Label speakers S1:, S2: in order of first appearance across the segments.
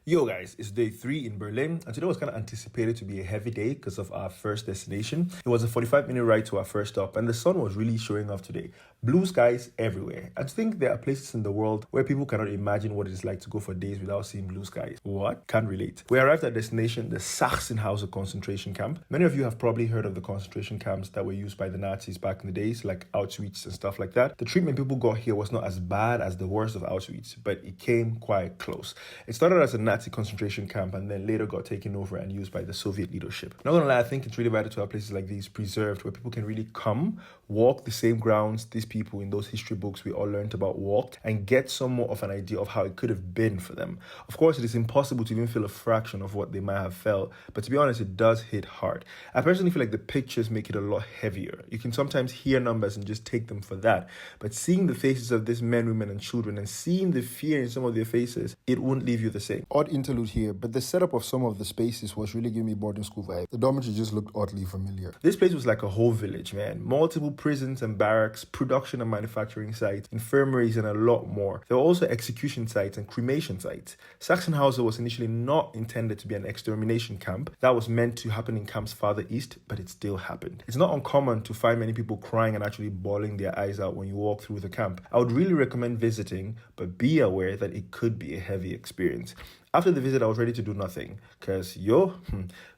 S1: Yo guys, it's day 3 in Berlin, and today was kind of anticipated to be a heavy day because of our first destination. It was a 45-minute ride to our first stop, and the sun was really showing off today. Blue skies everywhere. I think there are places in the world where people cannot imagine what it is like to go for days without seeing blue skies. What? Can't relate. We arrived at destination, the Sachsenhausen concentration camp. Many of you have probably heard of the concentration camps that were used by the Nazis back in the days, like Auschwitz and stuff like that. The treatment people got here was not as bad as the worst of Auschwitz, but it came quite close. It started as a Nazi concentration camp and then later got taken over and used by the Soviet leadership. Not gonna lie, I think it's really vital to have places like these preserved where people can really come, walk the same grounds these people in those history books we all learned about walked, and get some more of an idea of how it could have been for them. Of course, it is impossible to even feel a fraction of what they might have felt, but to be honest, it does hit hard. I personally feel like the pictures make it a lot heavier. You can sometimes hear numbers and just take them for that, but seeing the faces of these men, women, and children and seeing the fear in some of their faces, it won't leave you the same.
S2: Odd interlude here, but the setup of some of the spaces was really giving me boarding school vibe. The dormitory just looked oddly familiar.
S1: This place was like a whole village, man. Multiple prisons and barracks, production and manufacturing sites, infirmaries, and a lot more. There were also execution sites and cremation sites. Sachsenhausen was initially not intended to be an extermination camp. That was meant to happen in camps farther east, but it still happened. It's not uncommon to find many people crying and actually bawling their eyes out when you walk through the camp. I would really recommend visiting, but be aware that it could be a heavy experience. After the visit, I was ready to do nothing because,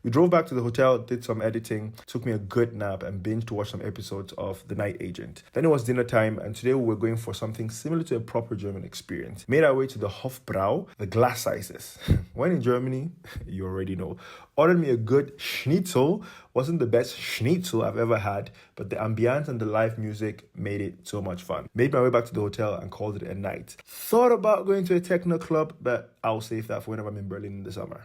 S1: we drove back to the hotel, did some editing, took me a good nap and binged to watch some episodes of The Night Agent. Then it was dinner time, and today we were going for something similar to a proper German experience. Made our way to the Hofbrau, the glass sizes. When in Germany, you already know. Ordered me a good schnitzel. Wasn't the best schnitzel I've ever had, but the ambiance and the live music made it so much fun. Made my way back to the hotel and called it a night. Thought about going to a techno club, but I'll save that for whenever I'm in Berlin in the summer.